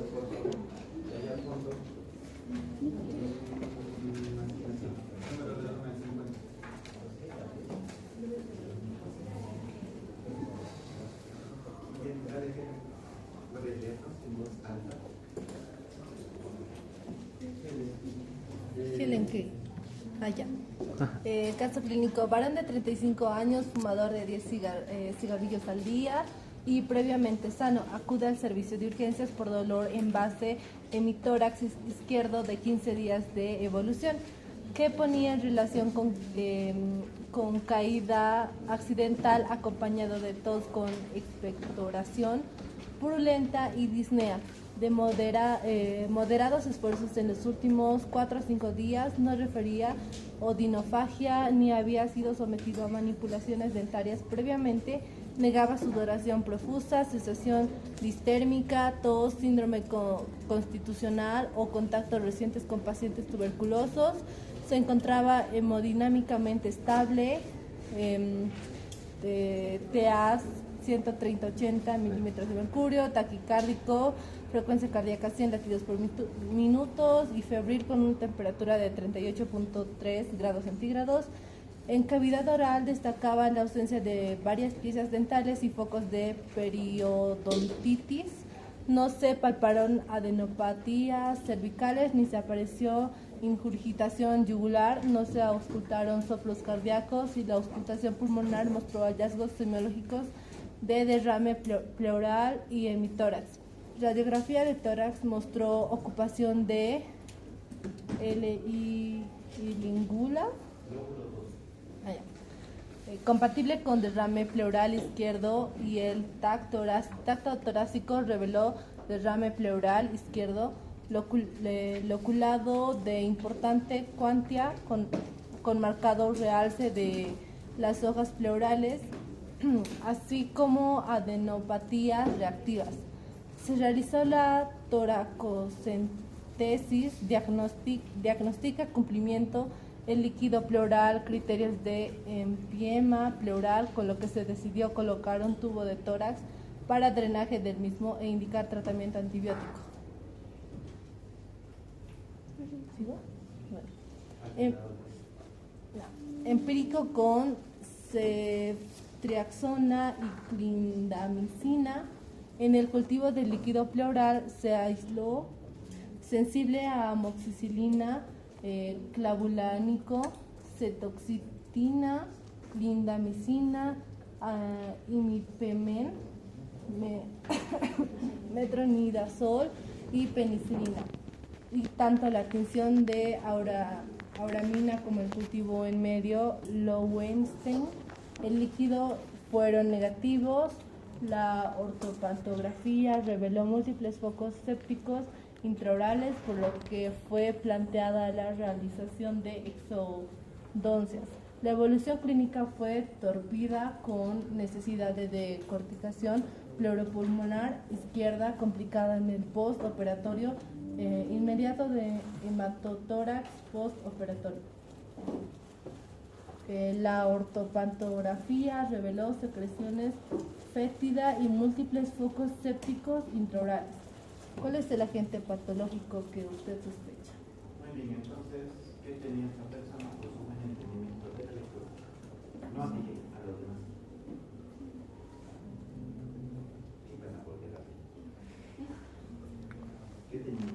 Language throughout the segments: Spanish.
por favor. De allá al fondo. Número de orden 50. Helen Key. Allá. Caso clínico: varón de 35 años, fumador de 10 cigarrillos al día y previamente sano. Acude al servicio de urgencias por dolor en base hemitórax izquierdo de 15 días de evolución, que ponía en relación con caída accidental acompañado de tos con expectoración purulenta y disnea. De moderados esfuerzos en los últimos 4 a 5 días, no refería odinofagia ni había sido sometido a manipulaciones dentarias previamente, negaba sudoración profusa, sensación distérmica, tos, síndrome constitucional o contactos recientes con pacientes tuberculosos, se encontraba hemodinámicamente estable, TAS 130-80 milímetros de mercurio, taquicárdico, frecuencia cardíaca 100 latidos por minutos y febril con una temperatura de 38.3 grados centígrados. En cavidad oral destacaba la ausencia de varias piezas dentales y focos de periodontitis. No se palparon adenopatías cervicales ni se apareció ingurgitación yugular, no se auscultaron soplos cardíacos y la auscultación pulmonar mostró hallazgos semiológicos de derrame pleural y hemitórax. Radiografía de tórax mostró ocupación de L y lingula, compatible con derrame pleural izquierdo, y el tacto torácico reveló derrame pleural izquierdo loculado de importante cuantia con marcado realce de las hojas pleurales, así como adenopatías reactivas. Se realizó la toracocentesis, diagnostica cumplimiento el líquido pleural, criterios de empiema pleural, con lo que se decidió colocar un tubo de tórax para drenaje del mismo e indicar tratamiento antibiótico. ¿Sigo? Bueno. Empírico con ceftriaxona y clindamicina. En el cultivo del líquido pleural se aisló sensible a amoxicilina, clavulánico, cetoxitina, clindamicina, imipemen, metronidazol y penicilina. Y tanto la tinción de auramina como el cultivo en medio Lowenstein, el líquido, fueron negativos. La ortopantografía reveló múltiples focos sépticos intraorales, por lo que fue planteada la realización de exodoncias. La evolución clínica fue torpida con necesidad de decorticación pleuropulmonar izquierda complicada en el postoperatorio inmediato de hematotórax postoperatorio. La ortopantografía reveló secreciones fétida y múltiples focos sépticos intraorales. ¿Cuál es el agente patológico que usted sospecha? Muy bien, entonces, ¿qué tenía esta persona? Pues un entendimiento de la lectura. No a mí, a los demás. Qué pena, porque era así. ¿Qué tenía?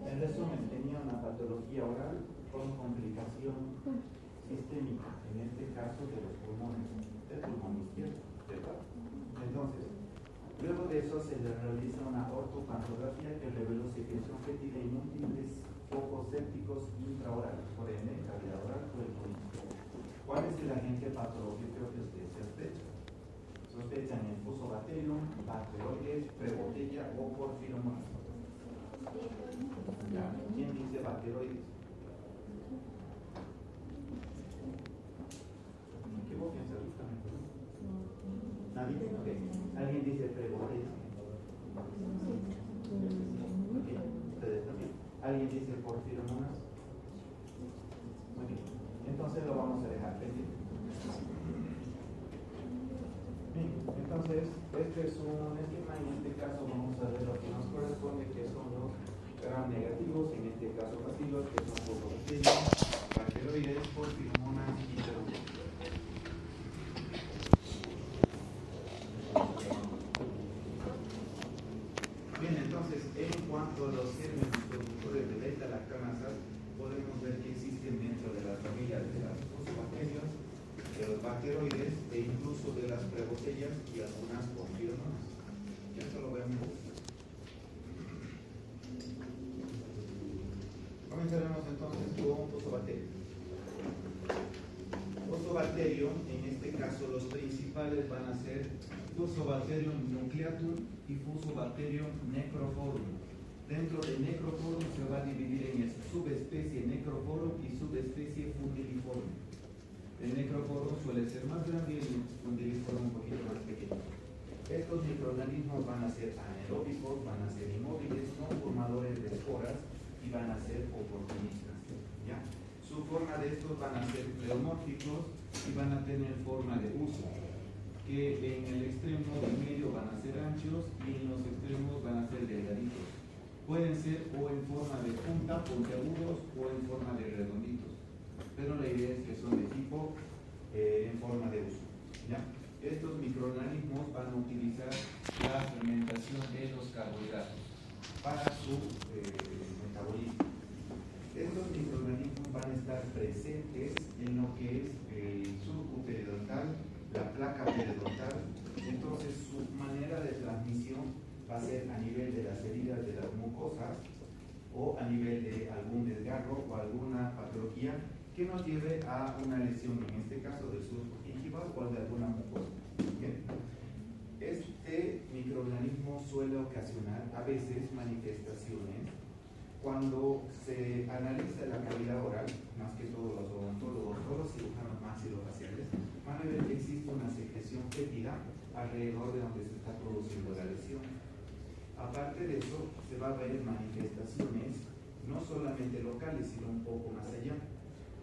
En resumen, tenía una patología oral con complicación sistémica, en este caso de los pulmones, del pulmón izquierdo, ¿verdad? Entonces, luego de eso se le realiza una ortopantografía que reveló secreción fétida y múltiples focos sépticos intraorales, por ende, cavidad oral por el pulmón. ¿Cuál es el agente patológico que usted sospecha? Sospechan el Fusobacterium, Bacteroides, Prebotella o Porphyromonas. ¿Quién dice Bacteroides? ¿Qué vos piensas? ¿Nadie? Okay. ¿Alguien dice Prebotella? Okay. ¿Ustedes también? ¿Alguien dice Porphyromonas? Muy bien. Entonces lo vamos a dejar pendiente. Bien, entonces Entonces, este es un esquema. En este caso vamos a ver lo que nos corresponde, que son los gram negativos, en este caso bacilos, que son fosfobacterias, bacteroides, porfirmonas y enterococcus. Bien, entonces, en cuanto a los gérmenes productores de beta-lactamasas, podemos ver que existen dentro de la familia de las fosfobacterias, de los bacteroides e incluso de las prebotellas y algunas porfirmonas. Ya esto lo vemos. Comenzaremos entonces con fosfobacterias. Fosfobacterium, en este caso los principales van a ser Fusobacterium nucleatum y Fusobacterium necrophorum. Dentro de necrophorum se va a dividir en subespecie necrophorum y subespecie fundiliforum. El necrophorum suele ser más grande y el fundiliforum un poquito más pequeño. Estos microorganismos van a ser anaeróbicos, van a ser inmóviles, no formadores de esporas y van a ser oportunistas. ¿Ya? Su forma de estos van a ser pleomórficos y van a tener forma de uso, que en el extremo del medio van a ser anchos y en los extremos van a ser delgaditos. Pueden ser o en forma de punta, puntiagudos, o en forma de redonditos, pero la idea es que son de tipo en forma de uso. ¿Ya? Estos microorganismos van a utilizar la fermentación de los carbohidratos para su metabolismo. Estos microorganismos van a estar presentes en lo que es el surco periodontal, la placa periodontal. Entonces su manera de transmisión va a ser a nivel de las heridas de las mucosas o a nivel de algún desgarro o alguna patología que nos lleve a una lesión, en este caso del surco gingival o de alguna mucosa. Bien. Este microorganismo suele ocasionar a veces manifestaciones cuando se analiza la cavidad oral, más que todos los odontólogos o los cirujanos maxilofaciales, van a ver que existe una secreción fétida alrededor de donde se está produciendo la lesión. Aparte de eso, se va a ver manifestaciones no solamente locales, sino un poco más allá.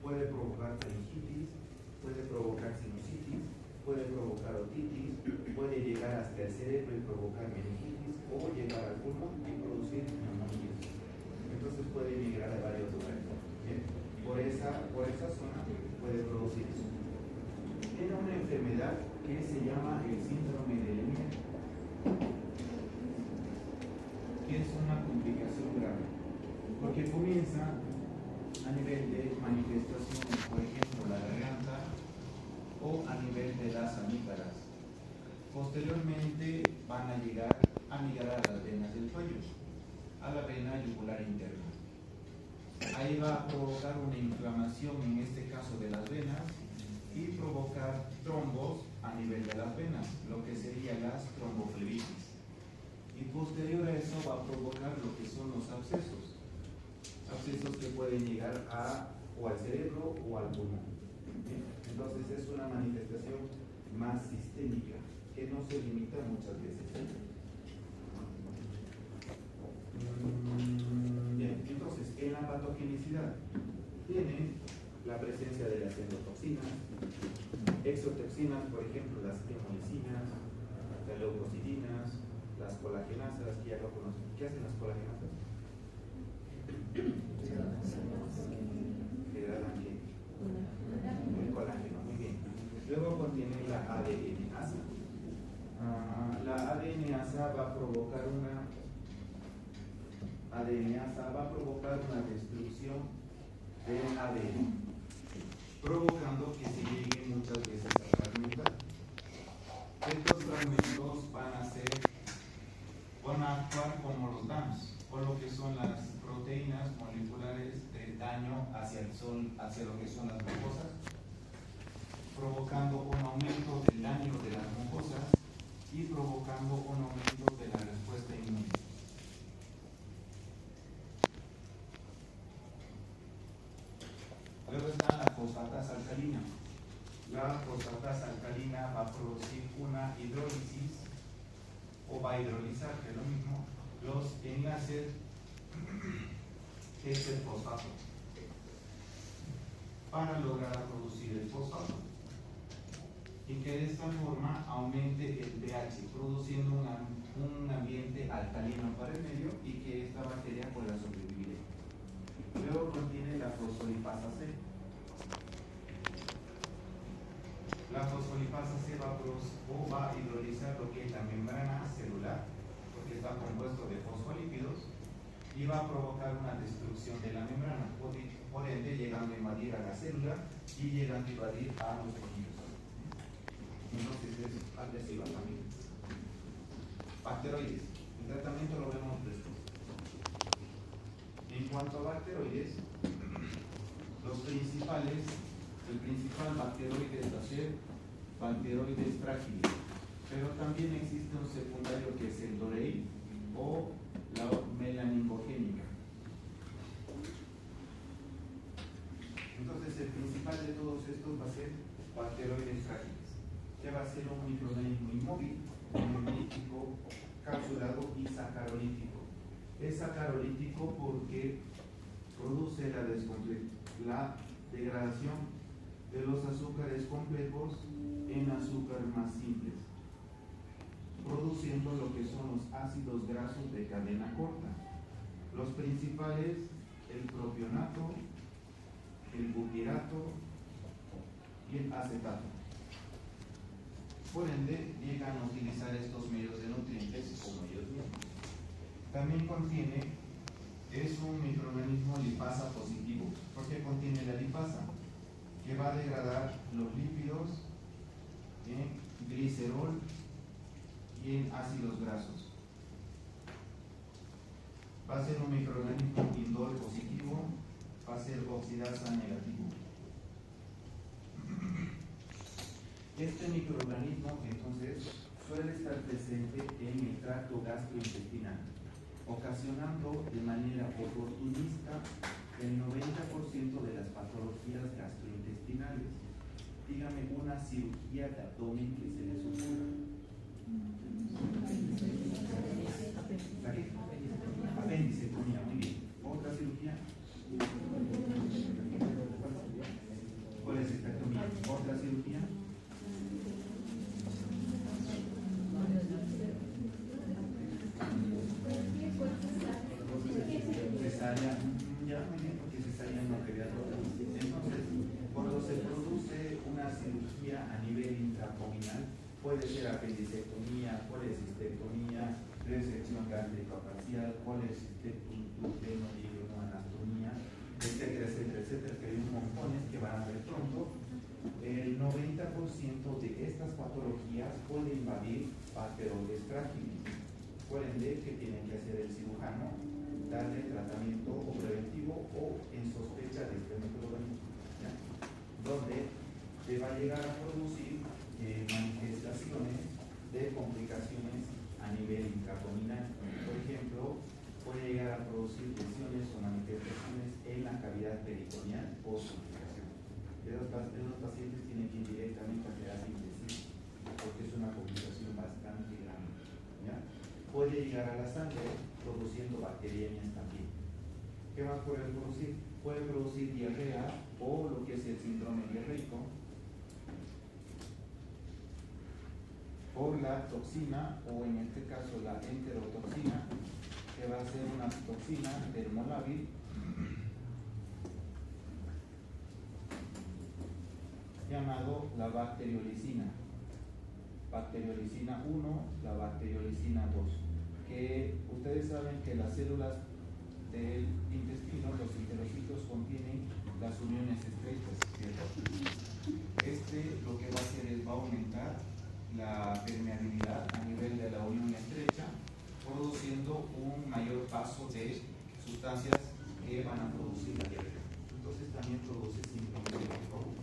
Puede provocar faringitis, puede provocar sinusitis, puede provocar otitis, puede llegar hasta el cerebro y provocar meningitis o llegar al pulmón y producir neumonía. Entonces puede migrar a varios lugares. ¿Bien? Por esa zona puede producir eso. Tiene una enfermedad que se llama el síndrome de Lemierre, que es una complicación grave, porque comienza a nivel de manifestaciones, por ejemplo, la garganta o a nivel de las amígdalas. Posteriormente van a llegar a migrar a las venas del cuello, a la vena yugular interna. Ahí va a provocar una inflamación, en este caso de las venas, y provocar trombos a nivel de las venas, lo que sería las tromboflebitis. Y posterior a eso va a provocar lo que son los abscesos. Abscesos que pueden llegar o al cerebro o al pulmón. ¿Bien? Entonces es una manifestación más sistémica, que no se limita muchas veces. Bien, entonces en la patogenicidad tiene la presencia de las endotoxinas, exotoxinas, por ejemplo, las hemolicinas, las leucocidinas, las colagenasas, que ya lo conocen. ¿Qué hacen las colagenasas? Degradan ¿qué? El colágeno, muy bien. Luego contiene la ADNasa. La ADNasa va a provocar una destrucción del ADN, provocando que se llegue muchas veces a fragmentar. Estos fragmentos van a actuar como los DAMs, o lo que son las proteínas moleculares de daño hacia el sol, hacia lo que son las mucosas, provocando un aumento del daño de las mucosas y provocando un aumento de la respuesta inmune. Luego está la fosfatasa alcalina. La fosfatasa alcalina va a producir una hidrólisis, o va a hidrolizar, que es lo mismo, los enlaces que es el fosfato, para lograr producir el fosfato. y que de esta forma aumente el pH, produciendo un ambiente alcalino para el medio y que esta bacteria pueda sobrevivir. Luego contiene la fosfolipasa C. La fosfolipasa C va a hidrolizar lo que es la membrana celular, porque está compuesto de fosfolípidos, y va a provocar una destrucción de la membrana, por ende llegando a invadir a la célula y llegando a invadir a los tejidos. Entonces es agresiva también. Bacteroides. El tratamiento lo vemos después. En cuanto a bacteroides, el principal bacteroide va a ser Bacteroides frágiles, pero también existe un secundario que es el Dorei o la melaningogénica. Entonces el principal de todos estos va a ser bacteroides frágiles, que va a ser un microorganismo inmóvil, hemolítico, capsulado y sacarolítico. Es sacarolítico porque produce la degradación de los azúcares complejos en azúcares más simples, produciendo lo que son los ácidos grasos de cadena corta. Los principales, el propionato, el butirato y el acetato. Por ende, llegan a utilizar estos medios de nutrientes como ellos mismos. También es un microorganismo lipasa positivo, porque contiene la lipasa, que va a degradar los lípidos en glicerol y en ácidos grasos. Va a ser un microorganismo indol positivo, va a ser oxidasa negativo. Este microorganismo entonces suele estar presente en el tracto gastrointestinal, ocasionando de manera oportunista el 90% de las patologías gastrointestinales. Dígame una cirugía de abdomen que se les ocurra. Apendicectomía, muy bien. ¿Otra cirugía? Colecistectomía. ¿Otra cirugía? Cesárea. Ya, muy bien, porque cesárea no quería tocar. Entonces, cuando se produce una cirugía a nivel intraabdominal, puede ser apendicectomía, colecistectomía, resección gástrica parcial, colecistectomía, etcétera, etcétera, etcétera, que hay un montón que van a ver pronto. El 90% de estas patologías puede invadir bacteroides frágiles. Por ende, ¿qué tienen que hacer el cirujano? Darle tratamiento o preventivo o en sospecha de este microorganismo, donde se va a llegar a producir manifestaciones de complicaciones a nivel intraabdominal. Por ejemplo, puede llegar a producir lesiones o manifestaciones en la cavidad peritoneal o complicación. Los pacientes tienen que ir directamente a terapia intensiva porque es una complicación bastante grande. ¿Ya? Puede llegar a la sangre produciendo bacteriemias también. ¿Qué más puede producir? Puede producir diarrea o lo que es el síndrome diarreico por la toxina o en este caso la enterotoxina, que va a ser una toxina termolábil llamado la bacteriolicina. Bacteriolicina 1, la bacteriolicina 2, que ustedes saben que las células del intestino, los enterocitos, contienen las uniones estrechas, ¿cierto? Lo que va a hacer es va a aumentar la permeabilidad a nivel de la unión estrecha, produciendo un mayor paso de sustancias que van a producir la diarrea. Entonces también produce síndrome diarreico.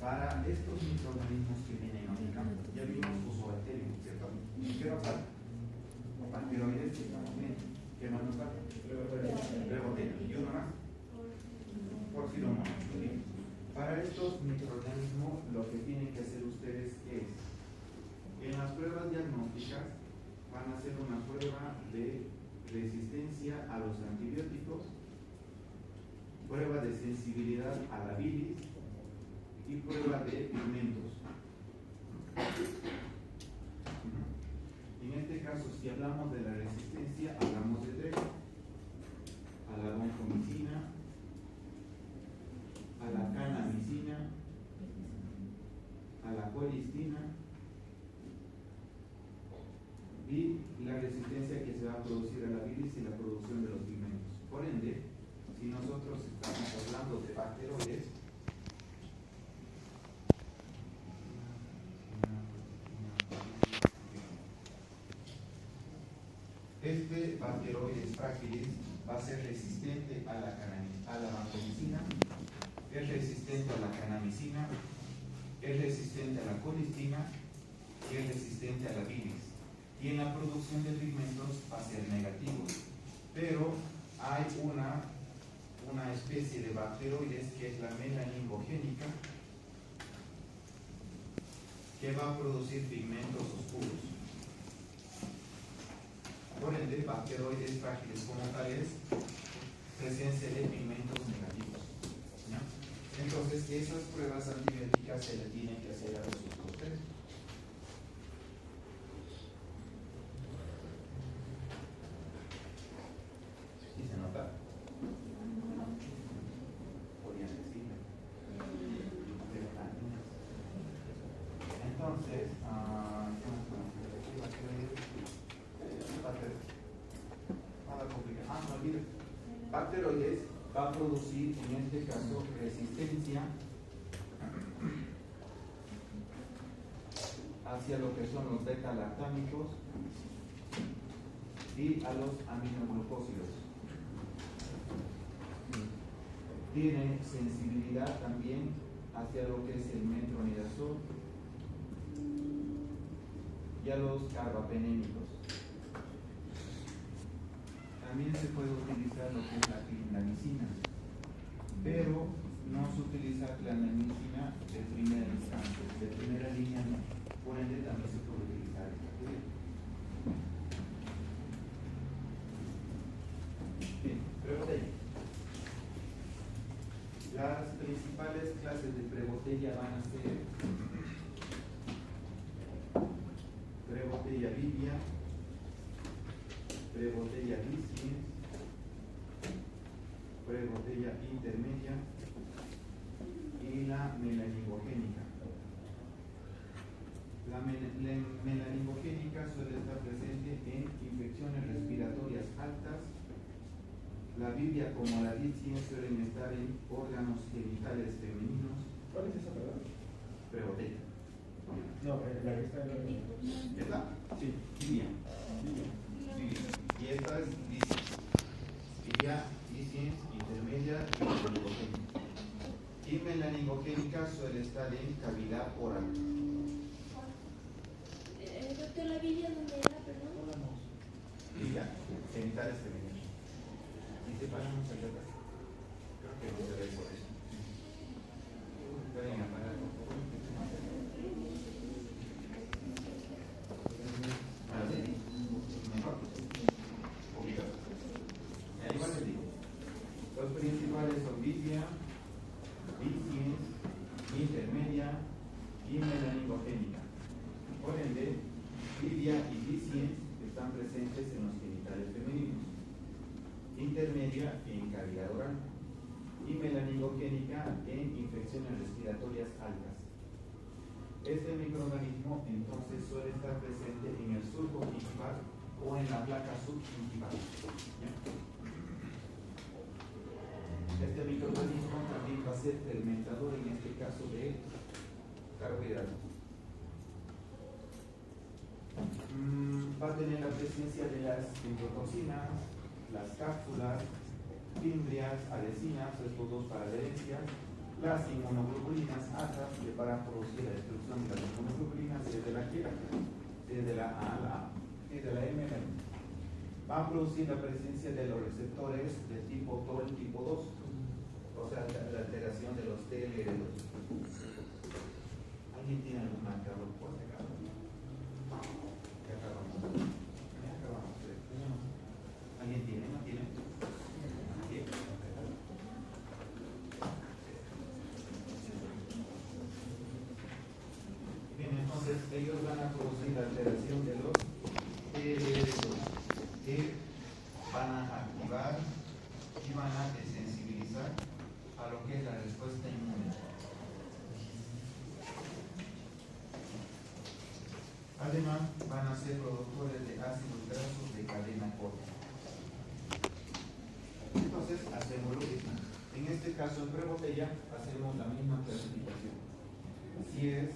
Para estos microorganismos que vienen ahorita, ya vimos fosfobacterium, ¿cierto? ¿Qué va a pasar? Bacteroides que estamos viendo. ¿Qué más nos falta? Plebotemia. ¿Y uno más? Porfiromonas. Para estos microorganismos, lo que tienen que hacer ustedes es, en las pruebas diagnósticas, van a hacer una prueba de resistencia a los antibióticos, prueba de sensibilidad a la bilis y prueba de pigmentos. En este caso, si hablamos de la resistencia, hablamos de tres: a la vancomicina, a la kanamicina, a la colistina, y la resistencia que se va a producir a la bilis y la producción de los pigmentos. Por ende, si nosotros estamos hablando de bacteroides, este bacteroides frágiles va a ser resistente a la vancomicina, es resistente a la kanamicina, es resistente a la colistina y es resistente a la bilis. Y en la producción de pigmentos va a ser negativo. Pero hay una especie de bacteroides que es la melaningogénica, que va a producir pigmentos oscuros. Por ende, bacteroides frágiles como tales, presencia de pigmentos negativos, ¿ya? Entonces, esas pruebas antibióticas se le tienen que hacer a los otros tres. ¿Sí se nota? Podrían decirle. Entonces, ¿qué más podemos hacer aquí? Nada complicado. No olvides. Bacteroides va a producir, en este caso, resistencia hacia lo que son los beta-lactámicos y a los aminoglucósidos. Tiene sensibilidad también hacia lo que es el metronidazol y a los carbapenémicos. También se puede utilizar lo que es la clindamicina, pero no se utiliza clindamicina de primera instancia, de primera línea no. Por ende también se puede utilizar esta teoría. Bien, prebotella. Las principales clases de prebotella van a ser prebotella vivia, prebotella lisiens, prebotella intermedia y la melaningogénica. La melaningogénica suele estar presente en infecciones respiratorias altas. La vivia como la lisiens suelen estar en órganos genitales femeninos. ¿Cuál es esa, verdad? Prebotella. No, la que está en la... ¿Esta? Sí, vivia. Y esta es lisiens. Vivia, lisiens, intermedia y melaningogénica. Y melaningogénica suele estar en cavidad oral. Doctor, ¿la villa dónde era, perdón? Vivia, genitales femeninos. ¿Y se paran muchas letras? Creo que no se ve por eso. Pueden apagar, por favor. Así, mejor. Poquito. Igual les digo. Los principales son vivia, lisiens, intermedia y melaningogénica. Por ende, vivia y lisiens están presentes en los genitales femeninos, intermedia en cavidad oral y melaningogénica en infecciones respiratorias altas. Este microorganismo entonces suele estar presente en el surco gingival o en la placa subgingival. Este microorganismo también va a ser fermentador, en este caso de carbohidratos. Va a tener la presencia de las endotoxinas, las cápsulas, fimbrias, alecinas, estos dos para adherencias, las inmunoglobulinas altas, que para producir la destrucción de las inmunoglobulinas desde la Q, desde la A a la A y de la M a la M. Va a producir la presencia de los receptores de tipo TOL tipo 2, o sea, la alteración de los TLR2. ¿Alguien tiene algún marcador por acá? Ya acabamos. ¿Alguien tiene? ¿No tiene? ¿Bien? Bien, entonces Estos van a producir alteración de los TLR2 que van a activar y van a desensibilizar a lo que es la respuesta inmune. Además, van a ser productores de ácidos grasos de cadena corta. Entonces, hacemos lo mismo. En este caso, en prebotella, hacemos la misma clasificación. Si es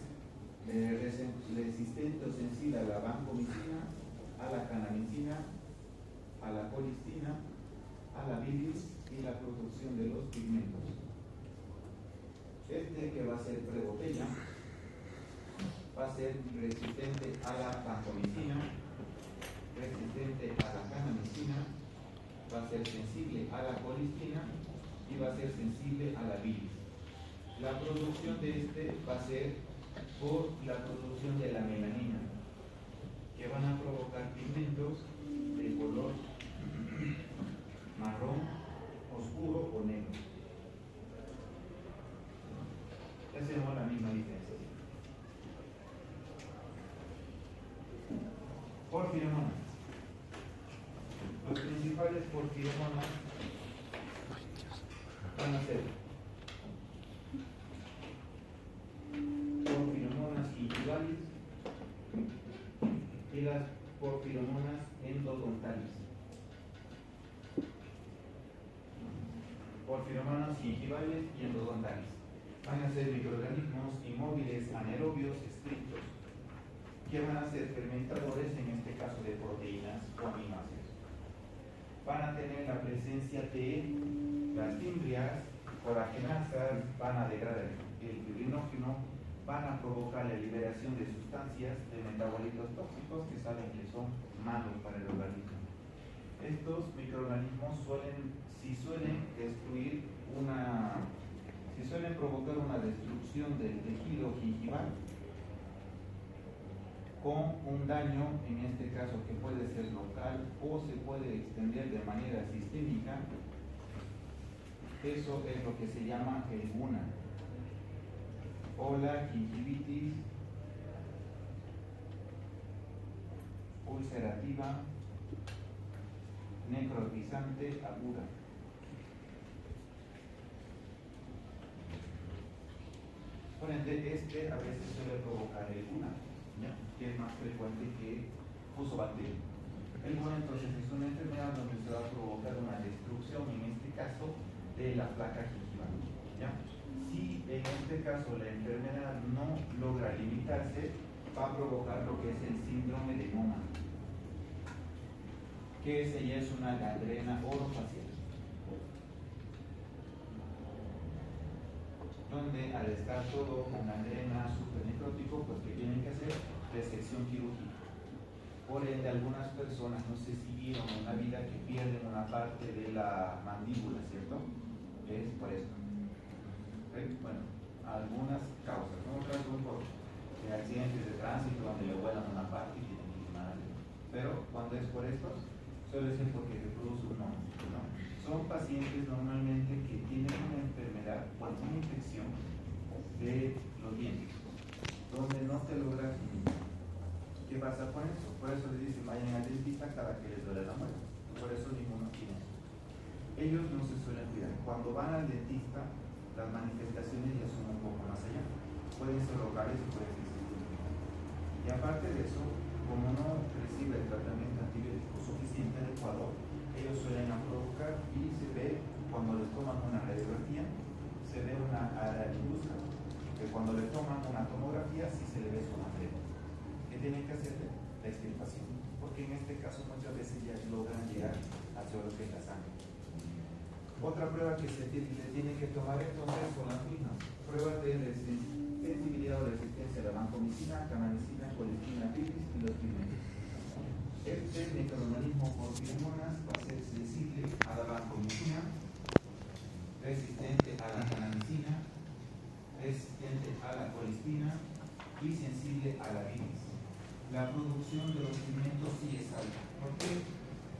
resistente o sensible a la vancomicina, a la canamicina, a la colistina, a la bilis y la producción de los pigmentos. Este que va a ser prebotella va a ser resistente a la vancomicina, resistente a la canamicina, va a ser sensible a la colistina y va a ser sensible a la bilis. La producción de este va a ser por la producción de la melanina, que van a provocar pigmentos de color marrón, oscuro o negro. Hacemos la misma diferencia. Porfiromonas. Los principales porfiromonas van a ser porfiromonas gingivalis y las porfiromonas endodontales. Porfiromonas gingivales y endodontales van a ser microorganismos inmóviles anaerobios estrictos que van a ser fermentadores, en este caso de proteínas o aminoácidos. Van a tener la presencia de las fimbrias, coragenasas, van a degradar el fibrinógeno, van a provocar la liberación de sustancias de metabolitos tóxicos que saben que son malos para el organismo. Estos microorganismos suelen provocar una destrucción del tejido gingival con un daño, en este caso que puede ser local o se puede extender de manera sistémica. Eso es lo que se llama el GUNA o la gingivitis ulcerativa necrotizante aguda. Por ende, este a veces suele provocar el GUNA, ¿ya? Que es más frecuente que fusobacteria. El GUNA entonces es una enfermedad donde se va a provocar una destrucción, en este caso, de la placa gingival, ¿ya? Si en este caso la enfermedad no logra limitarse, va a provocar lo que es el síndrome de Moma, que ese ya es una gangrena orofacial, donde al estar todo con gangrena supernecrótico, pues que tienen que hacer resección quirúrgica. Por ende, algunas personas, no sé si vieron en la vida, que pierden una parte de la mandíbula, ¿cierto? Es por esto. Bueno, algunas causas, no otras son por accidentes de tránsito donde le vuelan una parte y tienen que quemar algo. Pero cuando es por estos, suele ser porque se produce un hongo, ¿no? Son pacientes normalmente que tienen una enfermedad o alguna infección de los dientes, donde no te logras limitar. ¿Qué pasa con eso? Por eso les dicen vayan al dentista cada que les duele la muela. Por eso ninguno tiene eso. Ellos no se suelen cuidar. Cuando van al dentista, las manifestaciones ya son un poco más allá. Pueden ser locales y pueden ser sistémicas. Y aparte de eso, como no recibe el tratamiento antibiótico suficiente adecuado, ellos suelen provocar y se ve, cuando les toman una radiografía, se ve una área brusca, que cuando le toman una tomografía sí se le ve su mambreta. ¿Qué tienen que hacer? La extirpación, porque en este caso muchas veces ya logran llegar hacia lo que es la sangre. Otra prueba que se tiene que tomar entonces son las mismas pruebas de sensibilidad o resistencia a la vancomicina, canamicina, colistina, bilis y los pigmentos. Este microorganismo porfiromonas va a ser sensible a la vancomicina, resistente a la canamicina, resistente a la colistina y sensible a la bilis. La producción de los pigmentos sí es alta. ¿Por qué?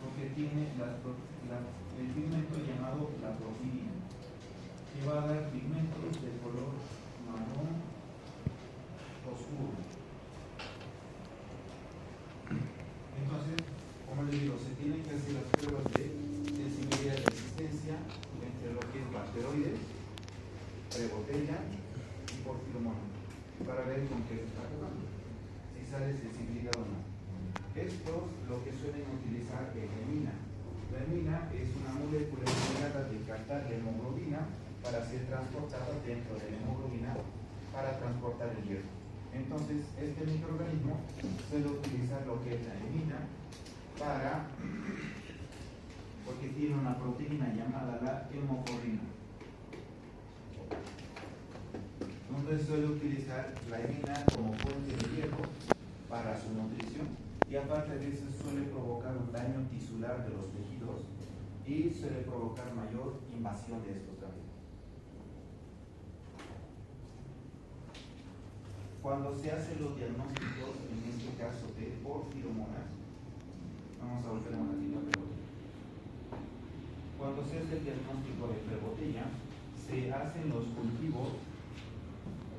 Porque tiene el pigmento llamado la porfirina, que va a dar pigmentos de color marrón oscuro. ver con qué se está jugando, si sale sensibilidad o no. Estos lo que suelen utilizar es la hemina. La hemina es una molécula encargada de captar la hemoglobina para ser transportada dentro de la hemoglobina para transportar el hierro. Entonces, este microorganismo suele utilizar lo que es la hemina porque tiene una proteína llamada la hemocorrina, donde suele utilizar la hemina como fuente de hierro para su nutrición, y aparte de eso suele provocar un daño tisular de los tejidos y suele provocar mayor invasión de estos también. Cuando se hacen los diagnósticos, en este caso de porfiromonas, vamos a volver a una línea prebotella. Cuando se hace el diagnóstico de prebotella, se hacen los cultivos,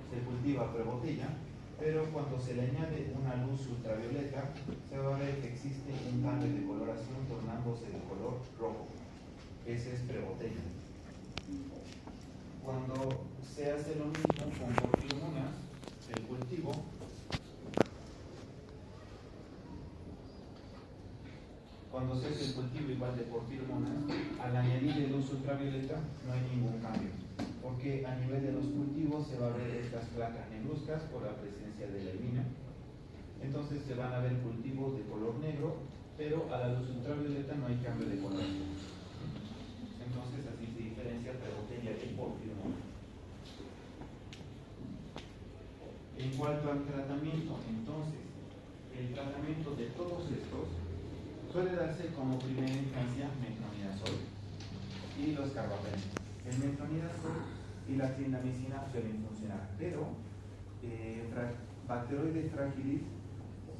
se cultiva prebotella, pero cuando se le añade una luz ultravioleta, se va a ver que existe un cambio de coloración tornándose de color rojo. Ese es prebotella. Cuando se hace lo mismo con porfiromonas, el cultivo, cuando se hace el cultivo igual de porfiromonas, al añadir luz ultravioleta no hay ningún cambio, porque a nivel de los cultivos se va a ver estas placas negruzcas por la presencia de la hemina. Entonces se van a ver cultivos de color negro, pero a la luz ultravioleta no hay cambio de color. Entonces así se diferencia prebotella y porfiromonas. En cuanto al tratamiento, entonces, el tratamiento de todos estos suele darse como primera instancia metronidazol y los carbapenems. El metronidazol y la clindamicina suelen funcionar, pero Bacteroides fragilis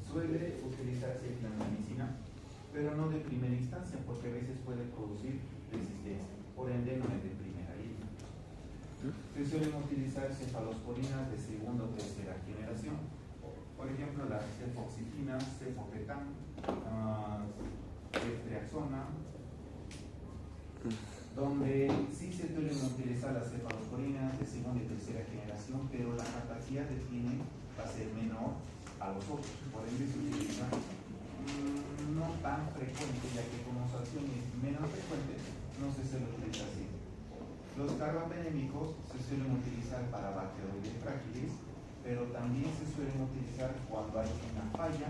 suele utilizarse clindamicina, pero no de primera instancia, porque a veces puede producir resistencia, por ende no es de primera línea. Se suelen utilizar cefalosporinas de segunda o tercera generación, por ejemplo las cefoxifinas, cefopetam, ceftriaxona, donde sí se suelen utilizar las cefalosporinas de segunda y tercera generación, pero la capacidad de tiene va a ser menor a los otros, por ende se utiliza no tan frecuente, ya que como acción es menos frecuente, no se suele utilizar así. Los carbapenémicos se suelen utilizar para Bacteroides fragilis, pero también se suelen utilizar cuando hay una falla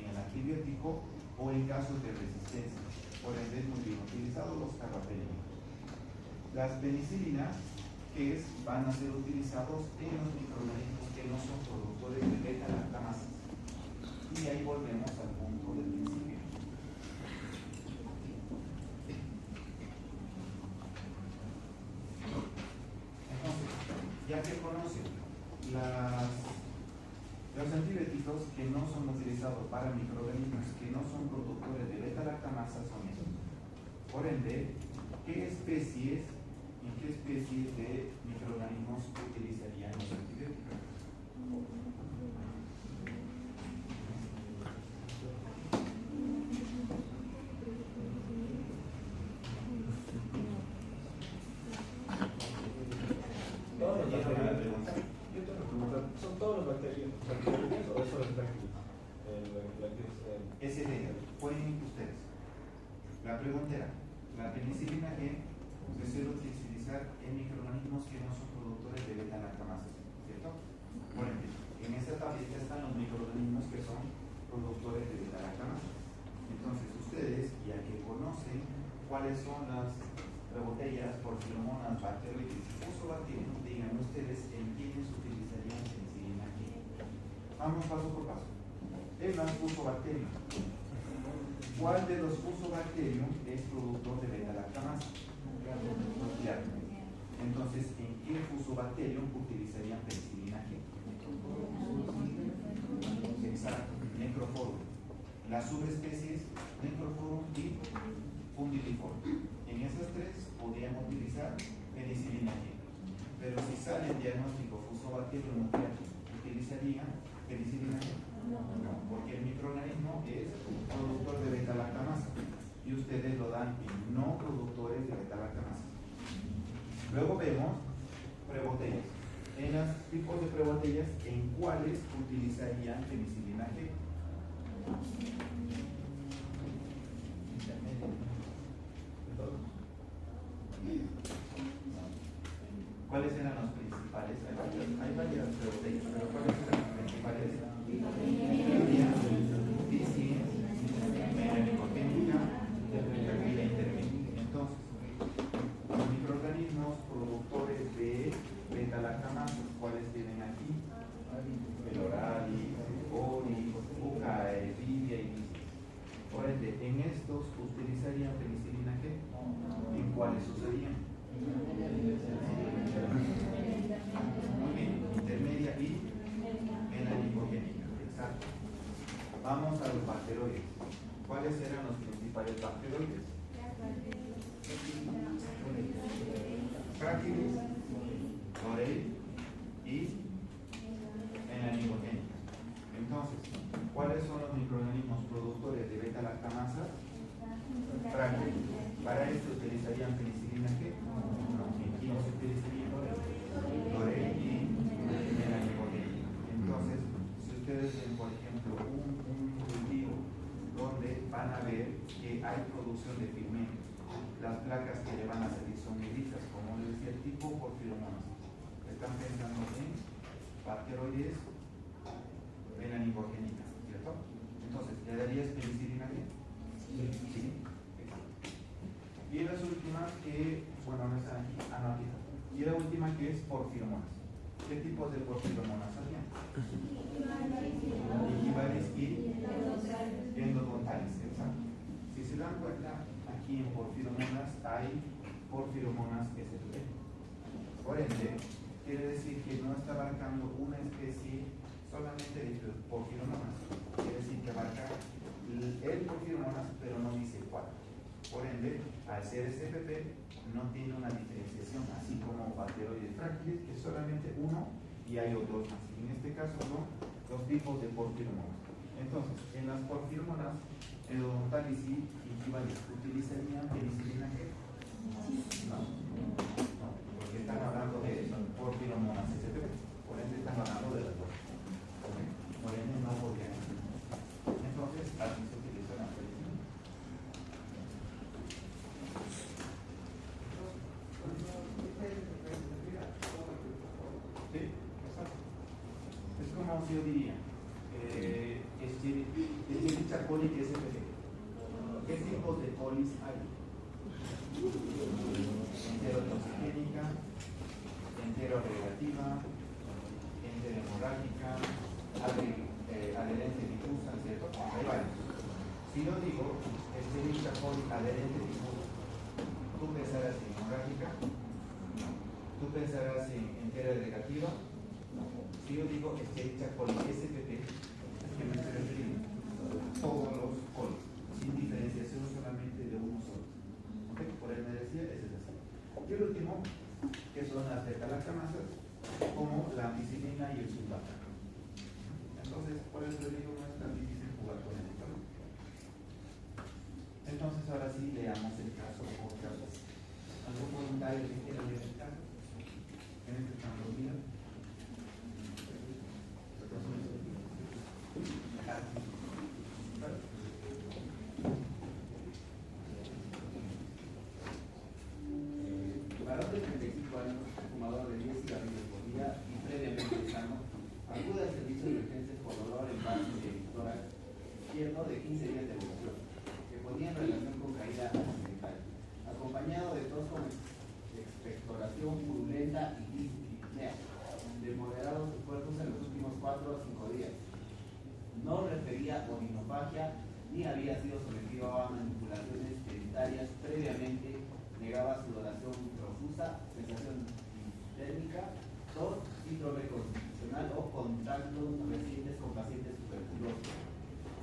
en el antibiótico o en casos de resistencia. Por ende es muy bien utilizado los carbapenémicos. Las penicilinas, van a ser utilizados en los microorganismos que no son productores de beta-lactamasa. Y ahí volvemos al punto del principio. Entonces, ya que conocen los antibióticos que no son utilizados para microorganismos que no son productores de beta-lactamasa son estos. Por ende, ¿en qué especies de microorganismos utilizarían los antibióticos? ¿Son todos los bacterios o eso es práctico? Ese día, pueden ustedes. La pregunta era, la penicilina G se suele utilizar en microorganismos que no son productores de beta-lactamasa, ¿cierto? Por ejemplo, en esta tablita están los microorganismos que son productores de beta-lactamasa. Entonces ustedes, ya que conocen cuáles son las botellas, porfiromonas, bacteroides y fusobacterium, digan ustedes en quiénes utilizarían penicilina G. Vamos paso por paso. El fusobacterium. ¿Cuál de los fusobacterium es productor de beta-lactamasa? Entonces, ¿en qué fusobacterium utilizarían penicilina G? Exacto, Necrophorum. Las subespecies Necrophorum y Fundiliforum. En esas tres podríamos utilizar penicilina G. Pero si sale el diagnóstico fusobacterium nuclear, ¿utilizarían penicilina G? No, porque el microorganismo es productor de beta-lactamasa y ustedes lo dan en no productores de beta-lactamasa. Luego vemos prebotellas. En los tipos de prebotellas, ¿en cuáles utilizarían penicilina G? ¿Cuáles eran los principales? Hay varias prebotellas, pero ¿cuáles eran los principales? Dicis, melanogénica y la intermedia. Entonces, los microorganismos productores de beta-lactamases, ¿cuáles tienen aquí? El Orali, Ori, Bucae, Vivia y Vicis. Por ende, en estos utilizarían penicilina G. ¿En cuáles usarían? Muy bien, intermedia y melanogénica. Exacto. Vamos a los bacteroides. ¿Cuáles eran los principales bacteroides? Frágiles, Borei y melanogénica. Entonces, ¿cuáles son los microorganismos productores de beta-lactamasas? Frágiles. Para esto utilizarían penicilina G. Aquí no se utilizaría Borei y melanogénica. Entonces, si ustedes ven, por ejemplo, un cultivo donde van a ver que hay producción de pigmentos, las placas que le van a salir son negritas, como les decía, tipo porfiromonas. Están pensando en bacteroides melanogénica, ¿cierto? Entonces, ¿le darías penicilina G? Sí. Y las últimas que, bueno, no están aquí, no, aquí está. Y la última que es porfiromonas. ¿Qué tipos de porfiromonas había? Equivales y endodontales, exacto. Si se dan cuenta, aquí en porfiromonas hay porfiromonas spp. Por ende, quiere decir que no está abarcando una especie solamente de porfiromonas. Quiere decir que abarca el porfiromonas, pero no dice cuál. Por ende, al ser SPP, no tiene una diferenciación, así como bacteroides frágiles, que es solamente uno y hay otros más. En este caso son los tipos de porfiromonas. Entonces, en las porfiromonas, endodontales y equivales, ¿utilizarían penicilina G? No, porque están hablando de porfiromonas SPP. Por ende, están hablando de las dos. Por ende, no podrían. Entonces, así se utiliza la penicilina. Sí, exacto. Es como si yo diría, Escherichia coli que es SPP. ¿Qué tipos de colis hay? Enterotoxigénica, enteroagregativa, enterohemorrágica, adherente difusa, ¿cierto? Hay varios. Si yo digo Escherichia coli adherente difusa, ¿tú pensarás en hemorrágica? ¿Tú pensarás en enteroagregativa? Si yo digo Escherichia coli SPP, ¿a qué me estoy refiriendo? Todos los colis, sin diferenciación solamente de uno solo. ¿Okay? Por él me decía, ese es así. Y el último, que son las beta-lactamasas, como la ampicilina y el sulfato. Entonces, por eso les digo, no es tan difícil jugar con el esto. Entonces, ahora sí, leamos el caso por casos. ¿Algún voluntario que quiera leer el caso? En este caso, mira. Varón de 35 años, fumador de 10 cigarrillos por día y previamente sano, acude al servicio de urgencias por dolor en base de tórax izquierdo de 15 días de evolución, que ponía en relación con caída accidental, acompañado de tos con expectoración purulenta y dispnea, de moderados esfuerzos en los últimos 4 a 5 días. No refería odinofagia ni había sido sometido a manipulaciones dentarias previamente, negaba sudoración profusa, sensación térmica, tos, síndrome constitucional o contactos recientes con pacientes tuberculosos.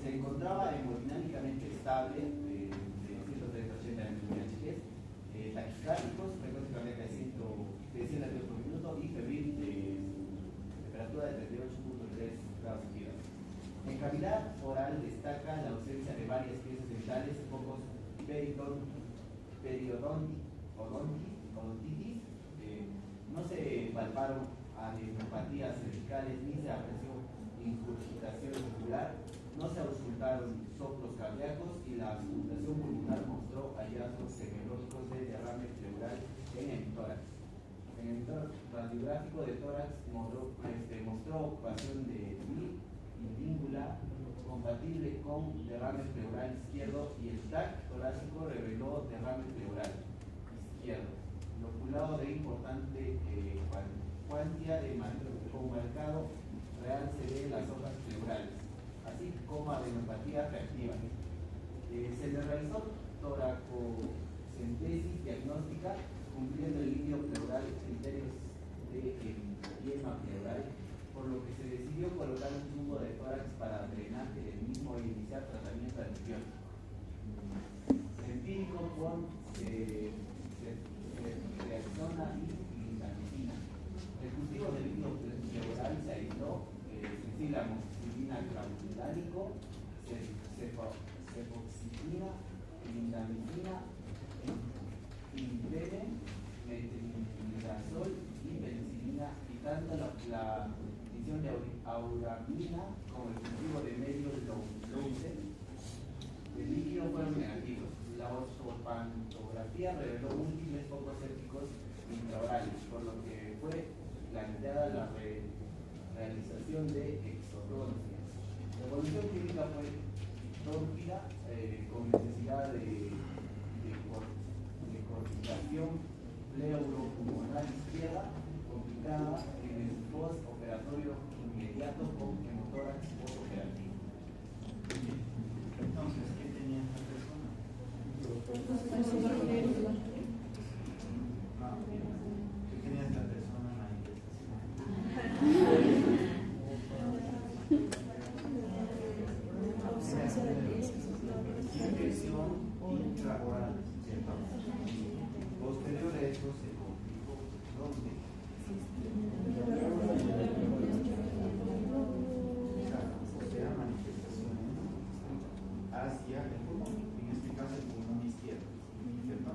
Se encontraba hemodinámicamente estable, de 130 a 80 mHg, taquicárdicos, frecuencia cardíaca de 100 latidos por minuto y febril de temperatura de 38.3 grados centígrados. En cavidad oral destaca la ausencia de varias piezas dentales, pocos periodontitis, no se palparon adenopatías cervicales ni se apreció incurgitación muscular, no se auscultaron soplos cardíacos y la auscultación pulmonar mostró hallazgos semelógicos de derrame pleural en el tórax. En el radiográfico de tórax mostró ocupación de língula compatible con derrame pleural izquierdo y el TAC torácico reveló derrame pleural izquierdo, inoculado de importante cuantía con marcado real se ve las hojas pleurales, así como adenopatía reactiva. Se le realizó toracocentesis diagnóstica cumpliendo el lidio pleural criterios de edema pleural, por lo que se decidió colocar un tubo de tórax para drenaje del mismo y iniciar tratamiento antibiótico. Empírico con ceftriaxona y lincamicina. El cultivo del lidio pleural se aisló amoxicilina clavulánico, cefoxitina, lindamicina, impene, metronidazol y penicilina, quitando la adición de auramina con el cultivo de medio louse. El líquido fueron negativos. La ospantografía reveló múltiples focos sépticos intraorales, por lo que fue planteada la realización de exodoncia. La evolución clínica fue tórpida, con necesidad de corticación pleuropulmonar izquierda complicada en el postoperatorio inmediato con hemotórax postoperativo. Entonces, ¿qué tenía esta persona? ¿Qué tenía esta persona en la infección intraoral, ¿cierto? Posterior a eso se complicó ¿dónde? O sea, manifestaciones hacia el pulmón, en este caso el pulmón izquierdo, ¿cierto?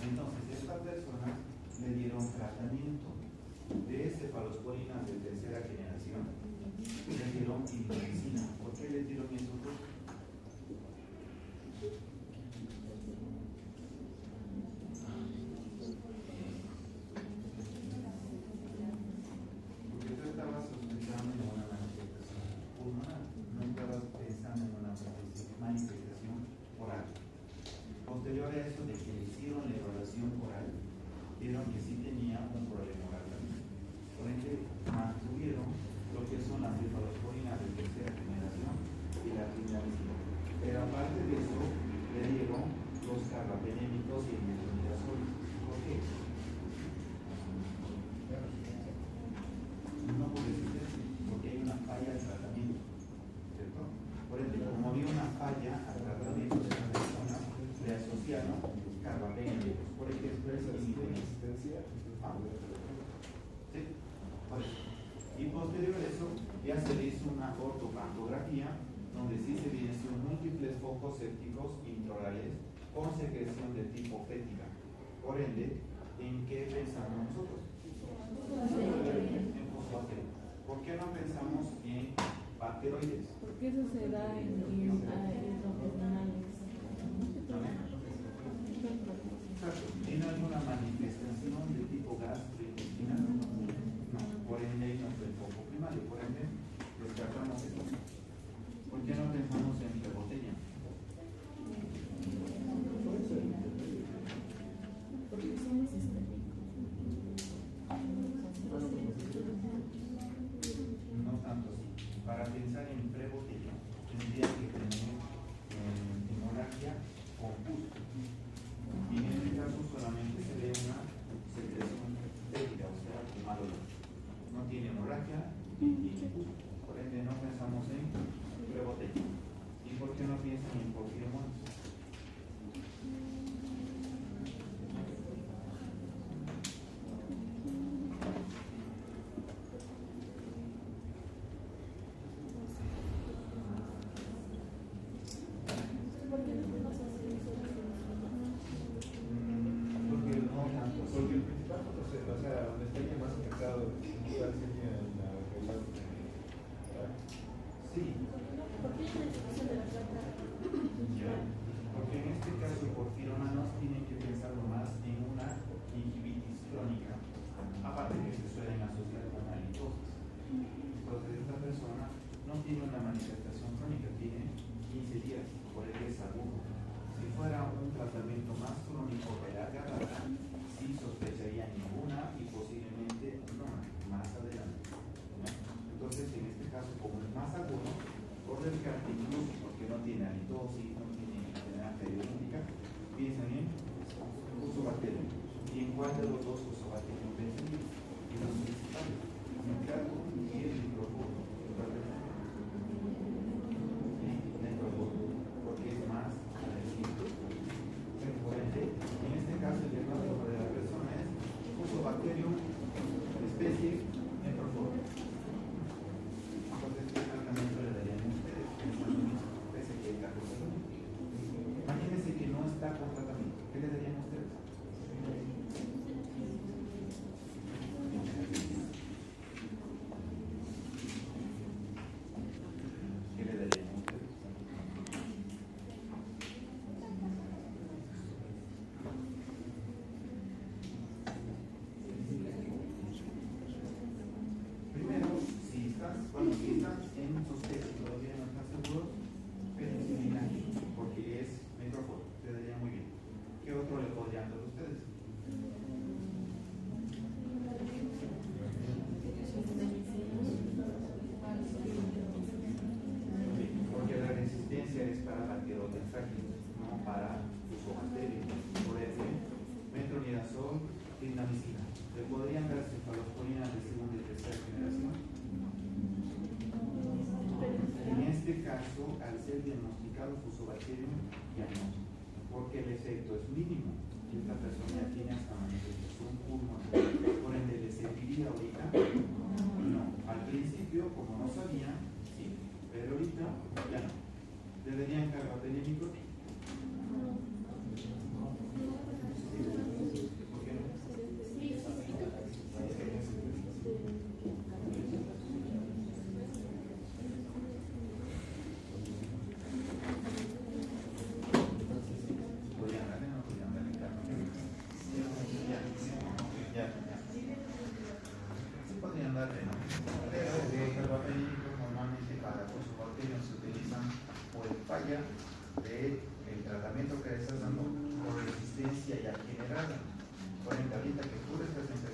Entonces, estas personas le dieron tratamiento de cefalosporinas de tercera generación, le dieron inmunicina. ¿Por qué le dieron esos dos? Porque tú estabas sospechando en una manifestación pulmonar, no estabas pensando en una manifestación oral. Posterior a eso, de que le hicieron la evaluación oral, vieron que sí tenía un problema oral también. Por ende, mantuvieron lo que son las cefalosporinas de tercera generación y la clindamicina. Pero aparte de eso, le dieron los carbapenémicos y el metronidazol. ¿Por qué? No por decirte, porque hay una falla al tratamiento, ¿cierto? Por ende, como había una falla al tratamiento de esta persona, le asociaron carbapenémicos. Por ejemplo, es insistencia. ¿Sí? Y posterior a eso, ya se le hizo una ortopantografía donde sí se evidenció múltiples focos sépticos intraorales con secreción de tipo fética. Por ende, ¿en qué pensamos nosotros? En fosfato. ¿Por qué no pensamos en bacteroides? Porque eso se da en intestinales. ¿Tiene alguna manifestación de tipo gastrointestinal? No. Por ende, ahí no fue el foco primario. Por ende, descartamos esto. ¿Por qué no pensamos en flebotella? Porque son sistémicos. No tanto así. Para pensar en flebotella, tendría que tiene halitosis, no tiene enfermedad periodóntica, piensan en fusobacterium. ¿Y en cuál de los dos fusobacterium piensan? En los principales, en el cargo y el micrófono. Porque es más agresivo. Por ende, en este caso el diagnóstico de la persona es fusobacterium especie necrofolia. Entonces, ¿qué tratamiento le darían a ustedes? Pensando en eso, pese que el caso es el único. Imagínense que no está con tratamiento. ¿Qué le darían a ustedes? ¿Qué le darían a ustedes? Primero, si estás en sospecha y todavía no estás seguro, penicilina, porque es micrófono, te daría muy bien. ¿Qué otro le podrían dar a ustedes? Porque la resistencia es para la bacteriología, no para fusobacterium. Por ende, metronidazol, clindamicina. ¿Le podrían dar cefalosporina de segunda y tercera generación? En este caso, al ser diagnosticado fusobacterium, ya no, porque el efecto es mínimo. Y esta persona ya tiene hasta manifestación pulmonar. Por ende, ¿le serviría ahorita? No. Al principio, como no sabía, sí. Pero ahorita, ya no. ¿Deberían carbapenémicos? ¿Por qué no? Podrían darle, no podrían darle carbapenémicos. Ya. Sí podrían darle, ¿no? Pero los carbapenémicos normalmente para fusobacterium se utilizan por falla del tratamiento que le estás dando por resistencia ya generada. Por ejemplo, ahorita que tú le estás empezando